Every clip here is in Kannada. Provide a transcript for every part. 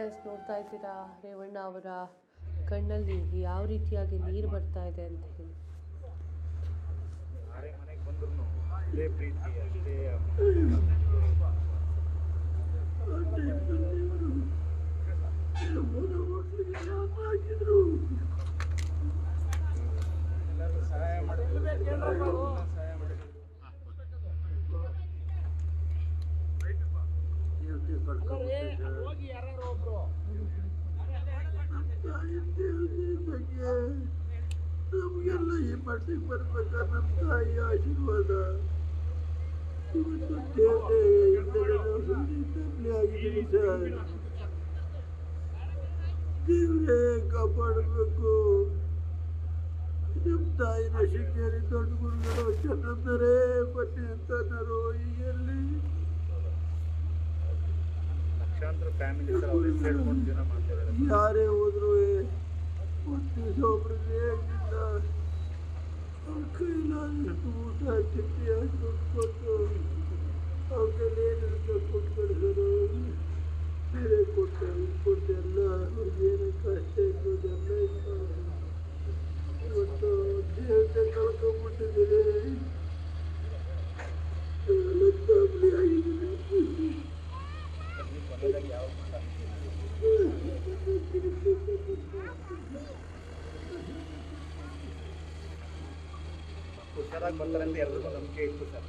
ಎಸ್, ನೋಡ್ತಾ ಇದ್ದೀರಾ ರೇವಣ್ಣ ಅವರ ಕಣ್ಣಲ್ಲಿ ಯಾವ ರೀತಿಯಾಗಿ ನೀರು ಬರ್ತಾ ಇದೆ ಅಂತ ಹೇಳಿ. ಯಾರೇ ಮನೆಗೆ ಬಂದ್ರು ಅಷ್ಟೇ ಪ್ರೀತಿ, ಅಷ್ಟೇ ಎಲ್ಲರೂ ಸಹಾಯ ಮಾಡಿದ್ರು. ನಮಗೆಲ್ಲ ಈ ಮಟ್ಟಿಗೆ ಬರ್ಬೇಕಾದ್ರೆ ನಮ್ಮ ತಾಯಿ ಆಶೀರ್ವಾದ ಇವತ್ತು ದೇವತೆ ತಪ್ಪಲೆ ಆಗಿದ್ದೀನಿ ಸರ್. ದೇವರೇ ಕಾಪಾಡಬೇಕು. ನಮ್ಮ ತಾಯಿನ ಶೃಂಗೇರಿ ದೊಡ್ಡ ಗುರುಗಳು ಚಂದ್ರೇ ಬನ್ನಿ ಅಂತನರು ಎಲ್ಲಿ ಲಕ್ಷಾಂತರ ಫ್ಯಾಮಿಲಿ ಹೇಳ್ಕೊಂಡು ಜನ ಮಾಡ್ತಿದ್ದಾರೆ. ಯಾರೇ ಹೋದ್ರು ಒಂದು ದಿವಸ ಒಬ್ರಿಗೆ ಆಗಿಲ್ಲ ಅವ್ರ ಕೈಲಾದಷ್ಟು ಊಟ ತಿಂಡಿ ದುಡ್ಡು ಕೊಟ್ಟು ಅವ್ರ ಕೈಲಿ ಏನಿರುತ್ತೆ ಕೊಟ್ಟು ಕಳಿಸೋದು, ಬೇರೆ ಕೊಟ್ಟು ಕೊಟ್ಟು ಎಲ್ಲ ಅವ್ರಿಗೆ ಏನು ಕಷ್ಟ ಇದ್ದೋದೆಲ್ಲ ಇತ್ತು. ಇವತ್ತು ದೇವತೆ ಕಳ್ಕೊಂಡ್ಬಿಟ್ಟಿದ್ದೀರಿ, ಫ್ಯಾಮಿಲಿ ಆಗಿದ್ದೀನಿ. ಹುಷಾರಾಗಿ ಬರ್ತಾರೆ ಅಂತ ಎಲ್ಲರಿಗೂ ನಂಬಿಕೆ ಇತ್ತು ಸರ್.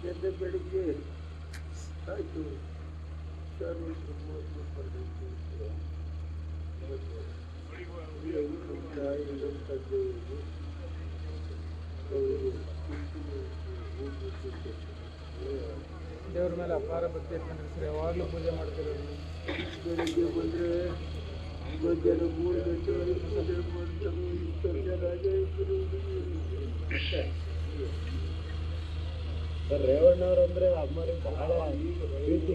ನಿನ್ನೆ ಬೆಳಿಗ್ಗೆ ಆಯಿತು ಸರ್, ದೇವ್ರ ಮೇಲೆ ಅಪಾರ ಭಕ್ತಿ ಇಟ್ಕೊಂಡ್ರೆ ಸರ್, ಯಾವಾಗಲೂ ಪೂಜೆ ಮಾಡ್ತಿರೋದು. ಬೆಳಿಗ್ಗೆ ಬಂದರೆ ಮಧ್ಯಾಹ್ನ 3 ಗಂಟೆವರೆಗೆ ಪೂಜೆ ಮಾಡ್ತಾರೆ. ಇಷ್ಟು ಚೆನ್ನಾಗಿ ಸರ್ ರೇವಣ್ಣವ್ರಂದ್ರೆ ಅಮ್ಮನಿಗೆ ಬಹಳ ಪ್ರೀತಿ.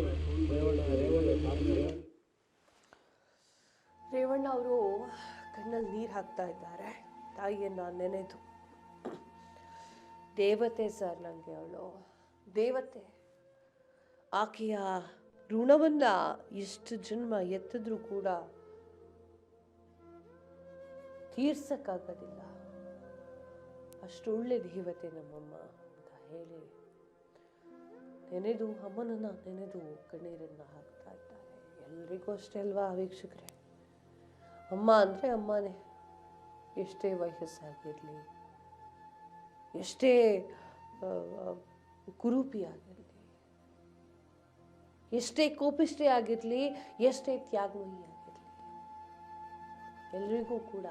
ರೇವಣ್ಣ ಅವರು ಕಣ್ಣಲ್ಲಿ ನೀರು ಹಾಕ್ತಾ ಇದ್ದಾರೆ ತಾಯಿಯನ್ನು ನೆನೆದು. ದೇವತೆ ಸರ್, ನನಗೆ ಅವಳು ದೇವತೆ. ಆಕೆಯ ಋಣವನ್ನು ಎಷ್ಟು ಜನ್ಮ ಎತ್ತಿದ್ರೂ ಕೂಡ ತೀರ್ಸಕ್ಕಾಗೋದಿಲ್ಲ. ಅಷ್ಟು ಒಳ್ಳೆ ದೇವತೆ ನಮ್ಮಮ್ಮ ಅಂತ ಹೇಳಿ ನೆನೆದು, ಅಮ್ಮನನ್ನು ನೆನೆದು ಕಣ್ಣೀರನ್ನು ಹಾಕ್ತಾ ಇದ್ದಾರೆ. ಎಲ್ರಿಗೂ ಅಷ್ಟೇ ಅಲ್ವಾ ವೀಕ್ಷಕರೇ? ಅಮ್ಮ ಅಂದರೆ ಅಮ್ಮನೇ. ಎಷ್ಟೇ ವಯಸ್ಸಾಗಿರಲಿ, ಎಷ್ಟೇ ಕುರೂಪಿ ಆಗಿರಲಿ, ಎಷ್ಟೇ ಕೋಪಿಷ್ಠೆ ಆಗಿರಲಿ, ಎಷ್ಟೇ ತ್ಯಾಗಮಯಿ ಆಗಿರಲಿ, ಎಲ್ರಿಗೂ ಕೂಡ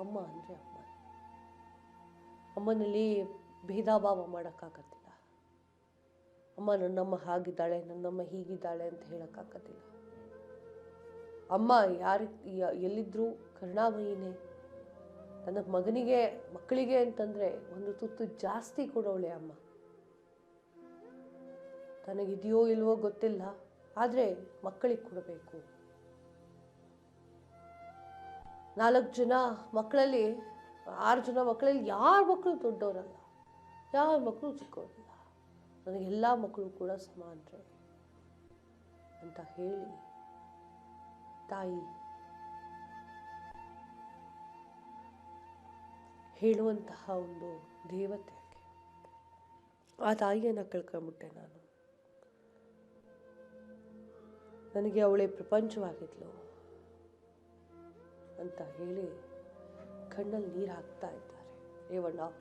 ಅಮ್ಮ ಅಂದರೆ ಅಮ್ಮ. ಅಮ್ಮನಲ್ಲಿ ಭೇದ ಭಾವ ಮಾಡೋಕ್ಕಾಗತ್ತಿಲ್ಲ. ಅಮ್ಮ ನನ್ನಮ್ಮ ಹಾಗಿದ್ದಾಳೆ, ನನ್ನಮ್ಮ ಹೀಗಿದ್ದಾಳೆ ಅಂತ ಹೇಳೋಕ್ಕಾಗೋದಿಲ್ಲ. ಅಮ್ಮ ಎಲ್ಲಿದ್ರೂ ಕರುಣಾಮಯಿನೇ. ನನ್ನ ಮಕ್ಕಳಿಗೆ ಅಂತಂದರೆ ಒಂದು ತುತ್ತು ಜಾಸ್ತಿ ಕೊಡೋಳೆ ಅಮ್ಮ. ತನಗಿದೆಯೋ ಇಲ್ವೋ ಗೊತ್ತಿಲ್ಲ, ಆದರೆ ಮಕ್ಕಳಿಗೆ ಕೊಡಬೇಕು. 4 ಜನ ಮಕ್ಕಳಲ್ಲಿ 6 ಜನ ಮಕ್ಕಳಲ್ಲಿ ಯಾರ ಮಕ್ಕಳು ದೊಡ್ಡವರಲ್ಲ, ಯಾರ ಮಕ್ಕಳು ಚಿಕ್ಕವರಲ್ಲ. ನನಗೆಲ್ಲ ಮಕ್ಕಳು ಕೂಡ ಸಮಾನರೇ ಅಂತ ಹೇಳಿ ತಾಯಿ ಹೇಳುವಂತಹ ಒಂದು ದೇವತೆ. ಆ ತಾಯಿಯನ್ನು ಕಳ್ಕೊಂಬಿಟ್ಟೆ ನಾನು. ನನಗೆ ಅವಳೇ ಪ್ರಪಂಚವಾಗಿದ್ಲು ಅಂತ ಹೇಳಿ ಕಣ್ಣಲ್ಲಿ ನೀರು ಹಾಕ್ತಾ ಇದ್ದಾರೆ ರೇವಣ್ಣ ಅವರು.